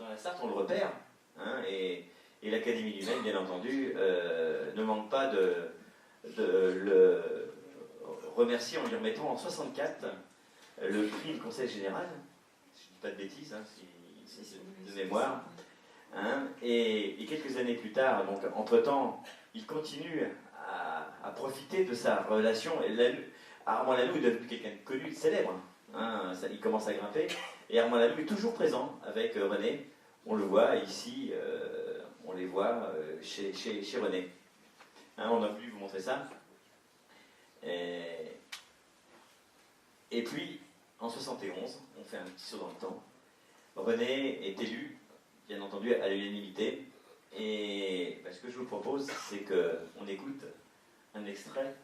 dans la Sarthe, on le repère, hein, et l'Académie du Maine, bien entendu, ne manque pas de le remercier en lui remettant en 64 le prix du Conseil général, si je ne dis pas de bêtises, hein, si c'est de mémoire. Hein, et quelques années plus tard, donc entre-temps, il continue à profiter de sa relation. Armand Lanoux est devenu quelqu'un de connu, de célèbre. Hein, il commence à grimper. Et Armand Lanoux est toujours présent avec René. On le voit ici, on les voit chez René. Hein, on a voulu vous montrer ça. Et puis, en 71, on fait un petit saut dans le temps. René est élu, bien entendu, à l'unanimité. Et ce que je vous propose, c'est qu'on écoute un extrait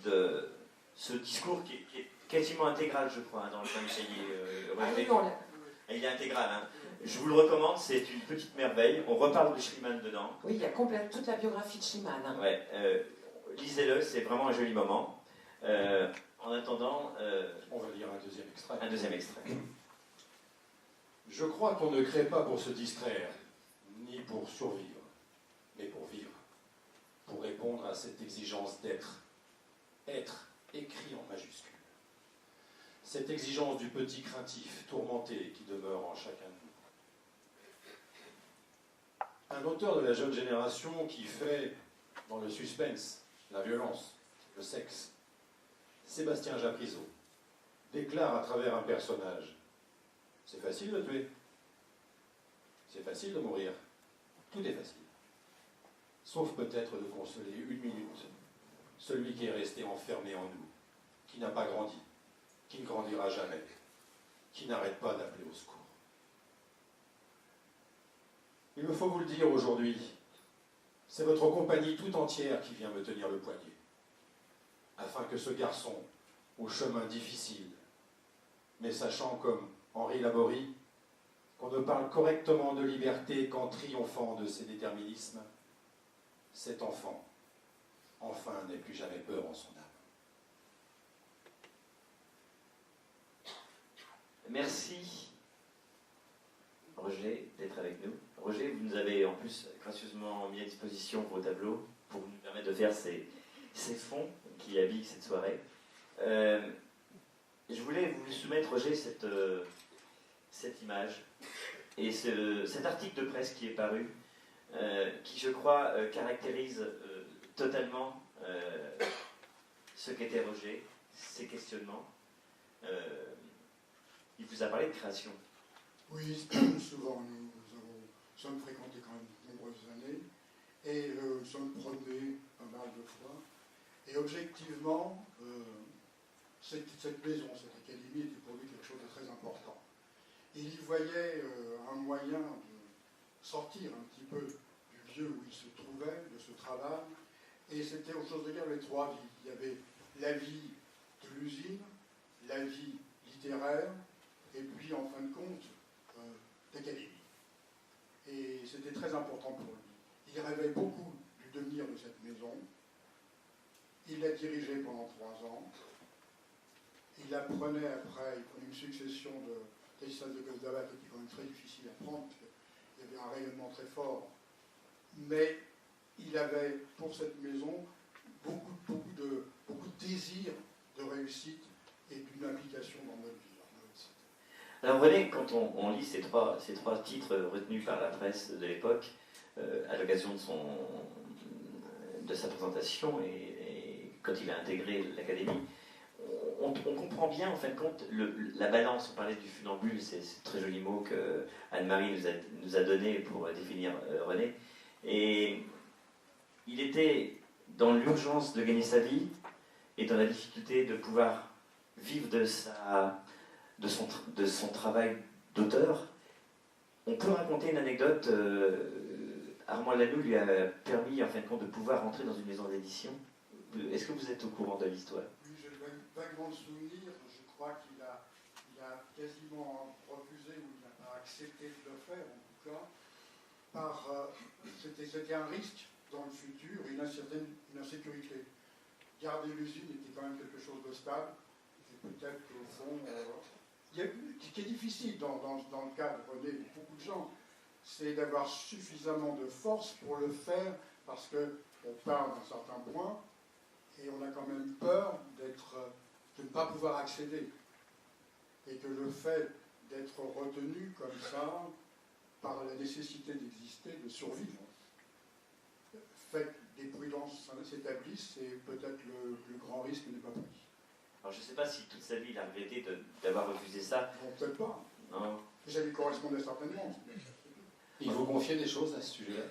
de ce discours qui est quasiment intégral, je crois, dans le fin du cahier. Il est intégral. Hein. Je vous le recommande, c'est une petite merveille. On reparle de Schliemann dedans. Oui, il y a toute la biographie de Schliemann. Hein. Ouais, lisez-le, c'est vraiment un joli moment. En attendant... on va lire un deuxième extrait. Un deuxième extrait. Je crois qu'on ne crée pas pour se distraire, ni pour survivre, mais pour vivre, pour répondre à cette exigence d'être. Être écrit en majuscule. Cette exigence du petit craintif, tourmenté, qui demeure en chacun de nous. Un auteur de la jeune génération qui fait, dans le suspense, la violence, le sexe, Sébastien Japrisot, déclare à travers un personnage: c'est facile de tuer, c'est facile de mourir, tout est facile. Sauf peut-être de consoler une minute celui qui est resté enfermé en nous, qui n'a pas grandi, qui ne grandira jamais, qui n'arrête pas d'appeler au secours. Il me faut vous le dire aujourd'hui, c'est votre compagnie tout entière qui vient me tenir le poignet, afin que ce garçon, au chemin difficile, mais sachant comme Henri Laborie, qu'on ne parle correctement de liberté qu'en triomphant de ses déterminismes, cet enfant, enfin, n'ait plus jamais peur en son âme. Merci, Roger, d'être avec nous. Roger, vous nous avez en plus gracieusement mis à disposition vos tableaux pour nous permettre de faire ces fonds qui habillent cette soirée. Je voulais vous soumettre, Roger, cette image et cet article de presse qui est paru, qui, je crois, caractérise totalement ce qu'était Roger, ses questionnements. Il vous a parlé de création. Oui, souvent, nous sommes fréquentés quand même de nombreuses années, et nous sommes promenés pas mal de fois. Et objectivement, cette maison, cette académie était pour lui quelque chose de très important. Il y voyait un moyen de sortir un petit peu du lieu où il se trouvait, de ce travail, et c'était autre chose de dire les trois vies. Il y avait la vie de l'usine, la vie littéraire, et puis en fin de compte, d'académie. Et c'était très important pour lui. Il rêvait beaucoup du devenir de cette maison. Il l'a dirigée pendant 3 ans. Il apprenait après, il prenait une succession de salles de Gozdava qui était quand même très difficile à prendre, parce qu'il y avait un rayonnement très fort. Mais il avait, pour cette maison, beaucoup de désir de réussite et d'une implication dans notre vie. Alors René, quand on lit ces trois titres retenus par la presse de l'époque, à l'occasion de sa présentation et quand il a intégré l'Académie, on comprend bien en fin de compte la balance. On parlait du funambule, c'est ce très joli mot que Anne-Marie nous a donné pour définir René. Et il était dans l'urgence de gagner sa vie et dans la difficulté de pouvoir vivre de son travail d'auteur. On peut raconter une anecdote. Armand Lanoux lui a permis, en fin de compte, de pouvoir rentrer dans une maison d'édition. Est-ce que vous êtes au courant de l'histoire? Oui, j'ai vaguement le souvenir. Je crois qu'il a quasiment refusé ou il n'a pas accepté de le faire, en tout cas. C'était un risque dans le futur et une insécurité. Garder l'usine était quand même quelque chose de stable. Et peut-être qu'au fond, qui est difficile dans le cas de René, beaucoup de gens. C'est d'avoir suffisamment de force pour le faire, parce qu'on part d'un certain point, et on a quand même peur de ne pas pouvoir accéder. Et que le fait d'être retenu comme ça, par la nécessité d'exister, de survivre, fait que des prudences s'établissent, et peut-être le grand risque n'est pas pris. Alors je ne sais pas si toute sa vie il a regretté d'avoir refusé ça. Non, peut-être pas. Non. Ça lui correspondait certainement. Il vous confiait des choses à ce sujet-là?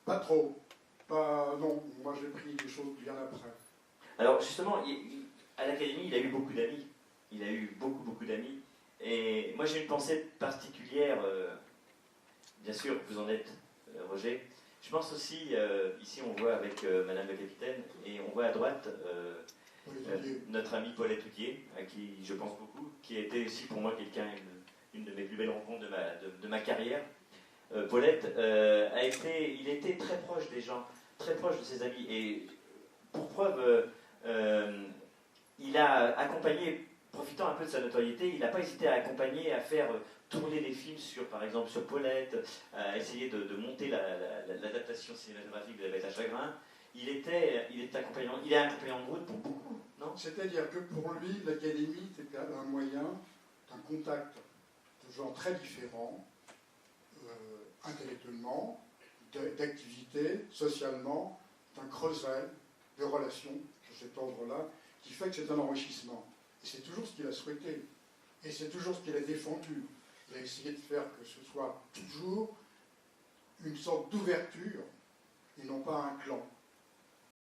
Pas trop. Pas, non, moi j'ai pris des choses bien après. Alors justement, à l'Académie, il a eu beaucoup d'amis. Il a eu beaucoup d'amis. Et moi j'ai une pensée particulière, bien sûr, vous en êtes, Roger. Je pense aussi, ici on voit avec Madame le Capitaine, et on voit à droite notre amie Paulette Houdier, à qui je pense beaucoup, qui a été aussi pour moi une de mes plus belles rencontres de ma carrière. Paulette il était très proche des gens, très proche de ses amis, et pour preuve, il a accompagné, profitant un peu de sa notoriété, il n'a pas hésité à accompagner, à faire tourner des films par exemple sur Paulette, à essayer de monter l'adaptation cinématographique de La Bête à Chagrin. Il est accompagnant de route pour beaucoup, non? C'est-à-dire que pour lui, l'Académie était un moyen d'un contact de gens très différents, intellectuellement, d'activité, socialement, d'un creuset de relations de cet ordre-là, qui fait que c'est un enrichissement. Et c'est toujours ce qu'il a souhaité. Et c'est toujours ce qu'il a défendu. Il a essayé de faire que ce soit toujours une sorte d'ouverture, et non pas un clan.